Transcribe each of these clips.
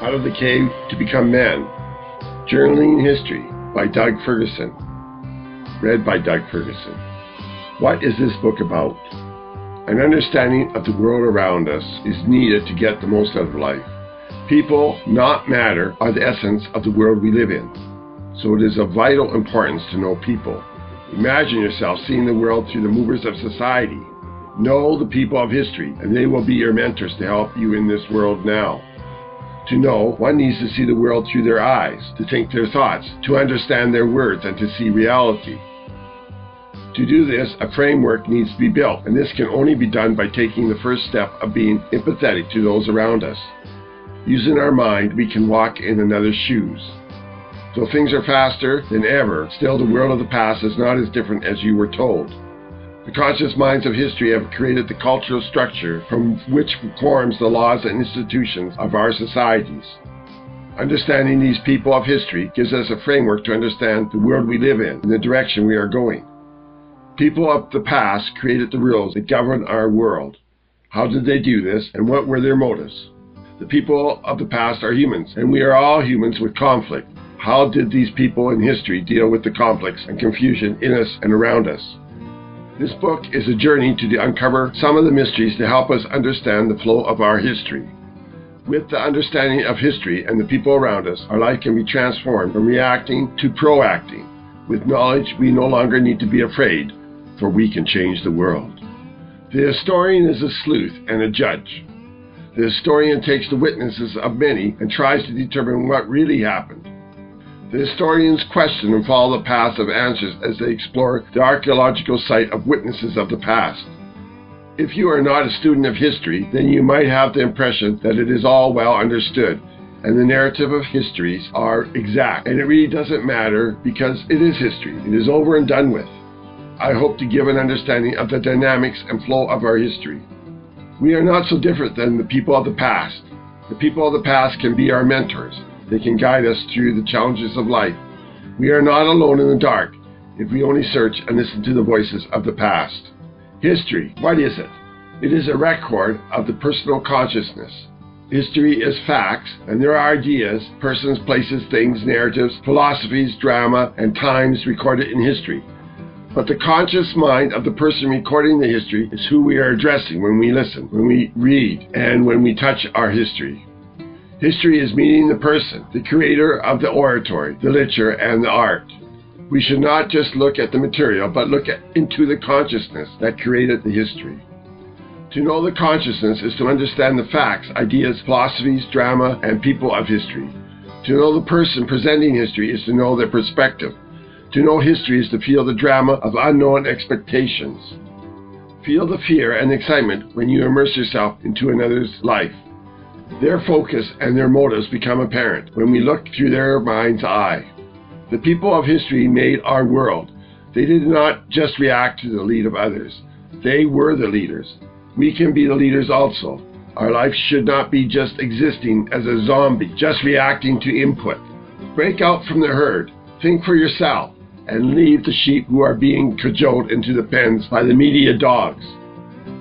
Out of the Cave to Become Man. Journaling History by Doug Ferguson. Read by Doug Ferguson. What is this book about? An understanding of the world around us is needed to get the most out of life. People, not matter, are the essence of the world we live in. So it is of vital importance to know people. Imagine yourself seeing the world through the movers of society. Know the people of history, and they will be your mentors to help you in this world now. To know, one needs to see the world through their eyes, to think their thoughts, to understand their words, and to see reality. To do this, a framework needs to be built, and this can only be done by taking the first step of being empathetic to those around us. Using our mind, we can walk in another's shoes. Though things are faster than ever, still the world of the past is not as different as you were told. The conscious minds of history have created the cultural structure from which forms the laws and institutions of our societies. Understanding these people of history gives us a framework to understand the world we live in and the direction we are going. People of the past created the rules that govern our world. How did they do this, and what were their motives? The people of the past are humans, and we are all humans with conflict. How did these people in history deal with the conflicts and confusion in us and around us? This book is a journey to uncover some of the mysteries to help us understand the flow of our history. With the understanding of history and the people around us, our life can be transformed from reacting to proacting. With knowledge, we no longer need to be afraid, for we can change the world. The historian is a sleuth and a judge. The historian takes the witnesses of many and tries to determine what really happened. The historians question and follow the paths of answers as they explore the archaeological site of witnesses of the past. If you are not a student of history, then you might have the impression that it is all well understood, and the narrative of histories are exact, and it really doesn't matter because it is history. It is over and done with. I hope to give an understanding of the dynamics and flow of our history. We are not so different than the people of the past. The people of the past can be our mentors. They can guide us through the challenges of life. We are not alone in the dark if we only search and listen to the voices of the past. History, what is it? It is a record of the personal consciousness. History is facts, and there are ideas, persons, places, things, narratives, philosophies, drama, and times recorded in history. But the conscious mind of the person recording the history is who we are addressing when we listen, when we read, and when we touch our history. History is meeting the person, the creator of the oratory, the literature, and the art. We should not just look at the material, but look into the consciousness that created the history. To know the consciousness is to understand the facts, ideas, philosophies, drama, and people of history. To know the person presenting history is to know their perspective. To know history is to feel the drama of unknown expectations. Feel the fear and excitement when you immerse yourself into another's life. Their focus and their motives become apparent when we look through their mind's eye. The people of history made our world. They did not just react to the lead of others. They were the leaders. We can be the leaders also. Our life should not be just existing as a zombie, just reacting to input. Break out from the herd. Think for yourself. And leave the sheep who are being cajoled into the pens by the media dogs.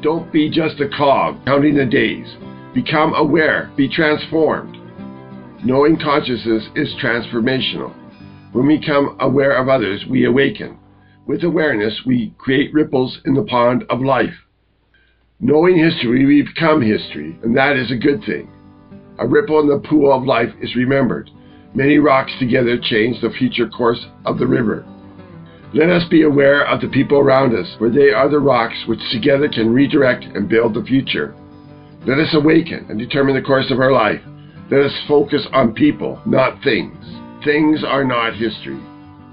Don't be just a cog counting the days. Become aware. Be transformed. Knowing consciousness is transformational. When we become aware of others, we awaken. With awareness, we create ripples in the pond of life. Knowing history, we become history, and that is a good thing. A ripple in the pool of life is remembered. Many rocks together change the future course of the river. Let us be aware of the people around us, for they are the rocks which together can redirect and build the future. Let us awaken and determine the course of our life. Let us focus on people, not things. Things are not history.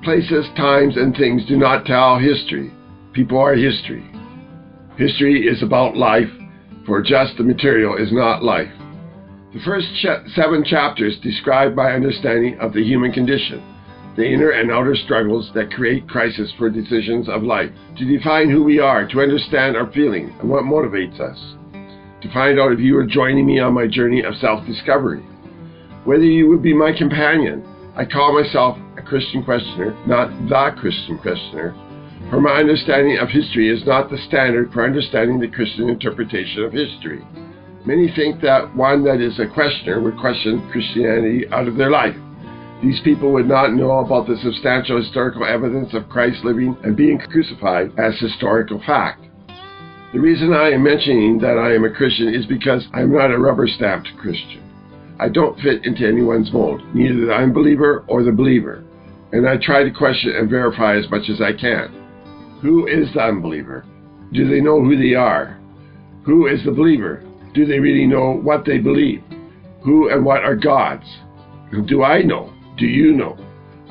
Places, times, and things do not tell history. People are history. History is about life, for just the material is not life. The first 7 chapters describe my understanding of the human condition, the inner and outer struggles that create crisis for decisions of life, to define who we are, to understand our feelings and what motivates us, to find out if you are joining me on my journey of self-discovery, whether you would be my companion. I call myself a Christian questioner, not the Christian questioner, for my understanding of history is not the standard for understanding the Christian interpretation of history. Many think that one that is a questioner would question Christianity out of their life. These people would not know about the substantial historical evidence of Christ living and being crucified as historical fact. The reason I am mentioning that I am a Christian is because I am not a rubber-stamped Christian. I don't fit into anyone's mold, neither the unbeliever or the believer, and I try to question and verify as much as I can. Who is the unbeliever? Do they know who they are? Who is the believer? Do they really know what they believe? Who and what are gods? Do I know? Do you know?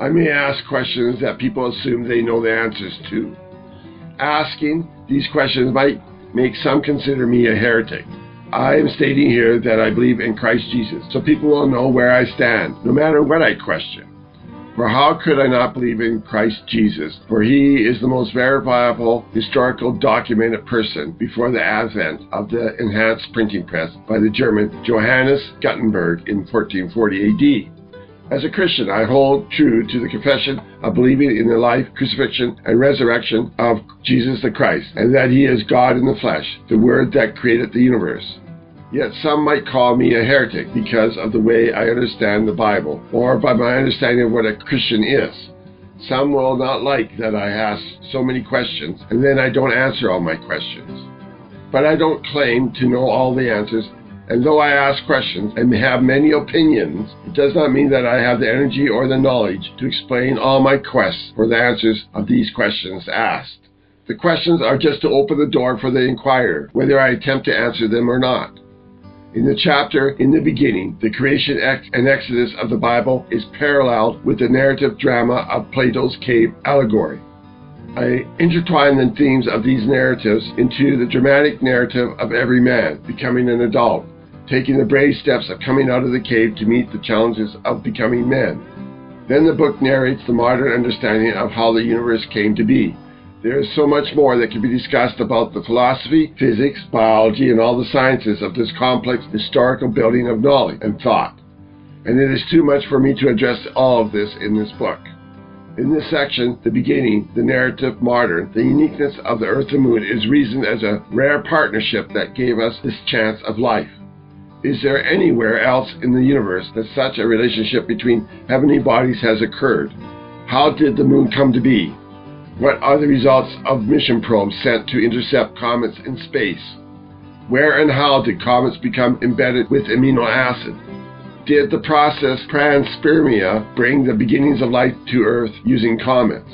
I may ask questions that people assume they know the answers to. Asking these questions might make some consider me a heretic. I am stating here that I believe in Christ Jesus, so people will know where I stand, no matter what I question. For how could I not believe in Christ Jesus? For he is the most verifiable, historical documented person before the advent of the enhanced printing press by the German Johannes Gutenberg in 1440 AD. As a Christian, I hold true to the confession of believing in the life, crucifixion, and resurrection of Jesus the Christ, and that he is God in the flesh, the Word that created the universe. Yet some might call me a heretic because of the way I understand the Bible, or by my understanding of what a Christian is. Some will not like that I ask so many questions, and then I don't answer all my questions. But I don't claim to know all the answers, and though I ask questions and have many opinions, it does not mean that I have the energy or the knowledge to explain all my quests for the answers of these questions asked. The questions are just to open the door for the inquirer, whether I attempt to answer them or not. In the chapter, In the Beginning, the creation and exodus of the Bible is paralleled with the narrative drama of Plato's cave allegory. I intertwine the themes of these narratives into the dramatic narrative of every man becoming an adult, taking the brave steps of coming out of the cave to meet the challenges of becoming men. Then the book narrates the modern understanding of how the universe came to be. There is so much more that can be discussed about the philosophy, physics, biology, and all the sciences of this complex historical building of knowledge and thought. And it is too much for me to address all of this in this book. In this section, the beginning, the narrative modern, the uniqueness of the earth and moon is reasoned as a rare partnership that gave us this chance of life. Is there anywhere else in the universe that such a relationship between heavenly bodies has occurred? How did the moon come to be? What are the results of mission probes sent to intercept comets in space? Where and how did comets become embedded with amino acid? Did the process panspermia bring the beginnings of life to Earth using comets?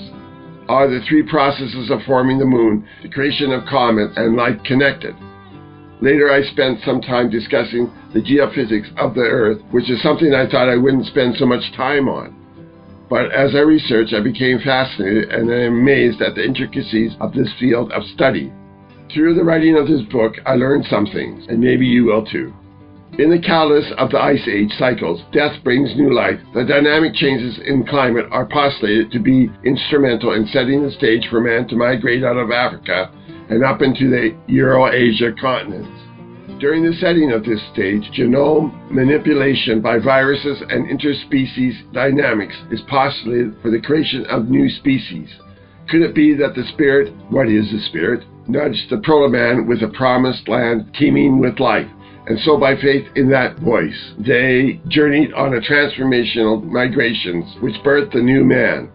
Are the three processes of forming the moon, the creation of comets, and life connected? Later I spent some time discussing the geophysics of the Earth, which is something I thought I wouldn't spend so much time on. But as I researched, I became fascinated and I am amazed at the intricacies of this field of study. Through the writing of this book, I learned some things, and maybe you will too. In the catalyst of the Ice Age cycles, death brings new life. The dynamic changes in climate are postulated to be instrumental in setting the stage for man to migrate out of Africa and up into the Euro-Asia continents. During the setting of this stage, genome manipulation by viruses and interspecies dynamics is postulated for the creation of new species. Could it be that the spirit, what is the spirit, nudged the proto-man with a promised land teeming with life? And so by faith in that voice, they journeyed on a transformational migrations which birthed the new man.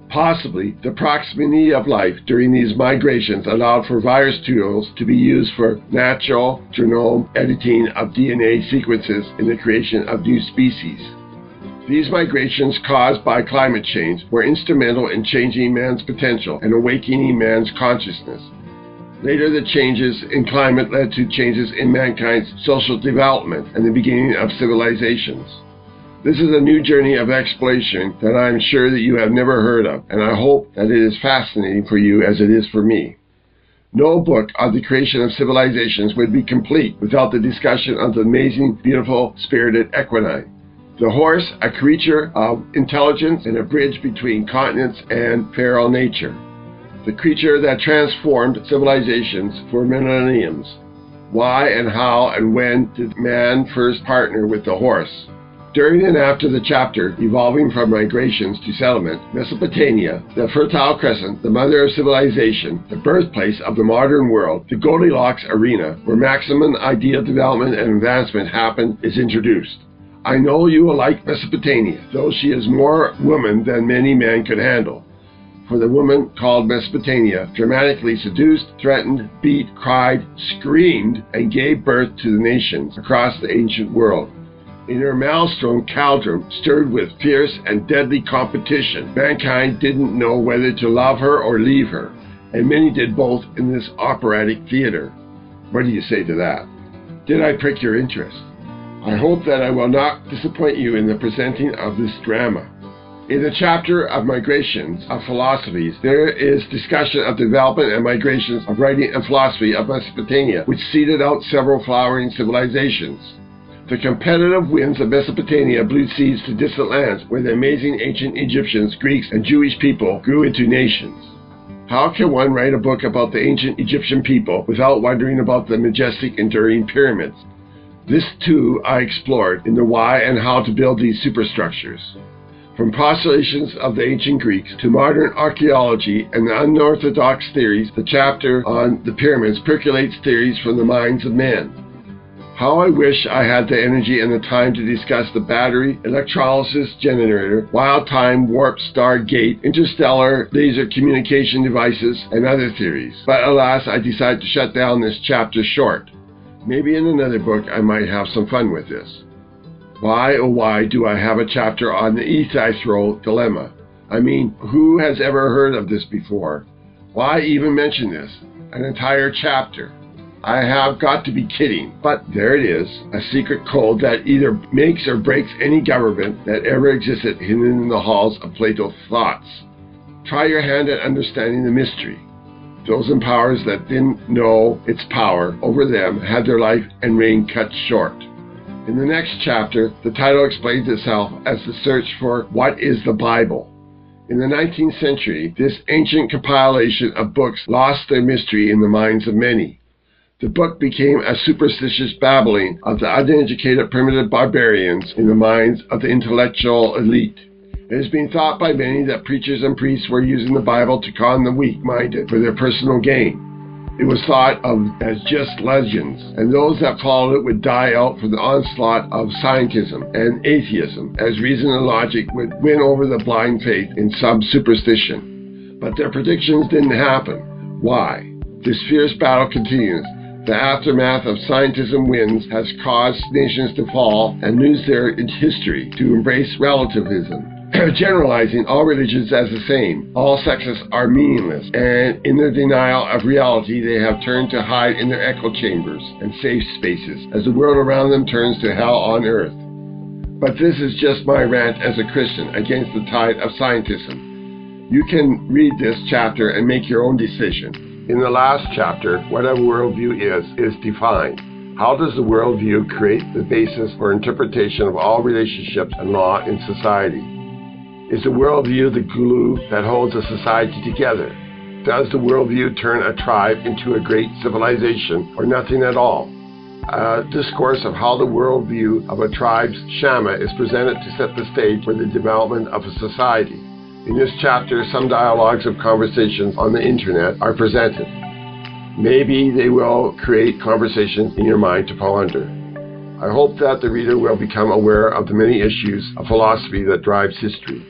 Possibly, the proximity of life during these migrations allowed for virus tools to be used for natural genome editing of DNA sequences in the creation of new species. These migrations caused by climate change were instrumental in changing man's potential and awakening man's consciousness. Later, the changes in climate led to changes in mankind's social development and the beginning of civilizations. This is a new journey of exploration that I am sure that you have never heard of, and I hope that it is fascinating for you as it is for me. No book of the creation of civilizations would be complete without the discussion of the amazing, beautiful, spirited equine. The horse, a creature of intelligence and a bridge between continents and feral nature. The creature that transformed civilizations for millenniums. Why and how and when did man first partner with the horse? During and after the chapter evolving from migrations to settlement, Mesopotamia, the Fertile Crescent, the mother of civilization, the birthplace of the modern world, the Goldilocks arena, where maximum ideal development and advancement happen, is introduced. I know you will like Mesopotamia, though she is more woman than many men could handle. For the woman called Mesopotamia dramatically seduced, threatened, beat, cried, screamed, and gave birth to the nations across the ancient world. In her maelstrom cauldron, stirred with fierce and deadly competition, mankind didn't know whether to love her or leave her, and many did both in this operatic theater. What do you say to that? Did I prick your interest? I hope that I will not disappoint you in the presenting of this drama. In the chapter of migrations of philosophies, there is discussion of development and migrations of writing and philosophy of Mesopotamia, which seeded out several flowering civilizations. The competitive winds of Mesopotamia blew seeds to distant lands where the amazing ancient Egyptians, Greeks, and Jewish people grew into nations. How can one write a book about the ancient Egyptian people without wondering about the majestic, enduring pyramids? This, too, I explored in the why and how to build these superstructures. From postulations of the ancient Greeks to modern archaeology and the unorthodox theories, the chapter on the pyramids percolates theories from the minds of men. How I wish I had the energy and the time to discuss the battery, electrolysis generator, wild time, warp star gate, interstellar laser communication devices, and other theories. But alas, I decided to shut down this chapter short. Maybe in another book I might have some fun with this. Why, oh why, do I have a chapter on the Ethithro dilemma? I mean, who has ever heard of this before? Why even mention this? An entire chapter. I have got to be kidding, but there it is, a secret code that either makes or breaks any government that ever existed hidden in the halls of Plato's thoughts. Try your hand at understanding the mystery. Those in powers that didn't know its power over them had their life and reign cut short. In the next chapter, the title explains itself as the search for what is the Bible. In the 19th century, this ancient compilation of books lost their mystery in the minds of many. The book became a superstitious babbling of the uneducated primitive barbarians in the minds of the intellectual elite. It has been thought by many that preachers and priests were using the Bible to con the weak-minded for their personal gain. It was thought of as just legends, and those that followed it would die out from the onslaught of scientism and atheism, as reason and logic would win over the blind faith in some superstition. But their predictions didn't happen. Why? This fierce battle continues. The aftermath of scientism wins has caused nations to fall and lose their history, to embrace relativism, generalizing all religions as the same. All sexes are meaningless, and in their denial of reality they have turned to hide in their echo chambers and safe spaces as the world around them turns to hell on earth. But this is just my rant as a Christian against the tide of scientism. You can read this chapter and make your own decision. In the last chapter, what a worldview is defined. How does the worldview create the basis for interpretation of all relationships and law in society? Is the worldview the glue that holds a society together? Does the worldview turn a tribe into a great civilization or nothing at all? A discourse of how the worldview of a tribe's shama is presented to set the stage for the development of a society. In this chapter, some dialogues of conversations on the internet are presented. Maybe they will create conversations in your mind to ponder. I hope that the reader will become aware of the many issues of philosophy that drives history.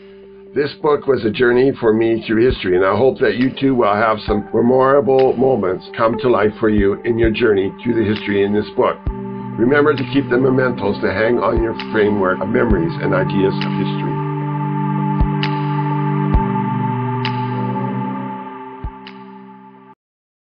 This book was a journey for me through history, and I hope that you too will have some memorable moments come to life for you in your journey through the history in this book. Remember to keep the mementos to hang on your framework of memories and ideas of history.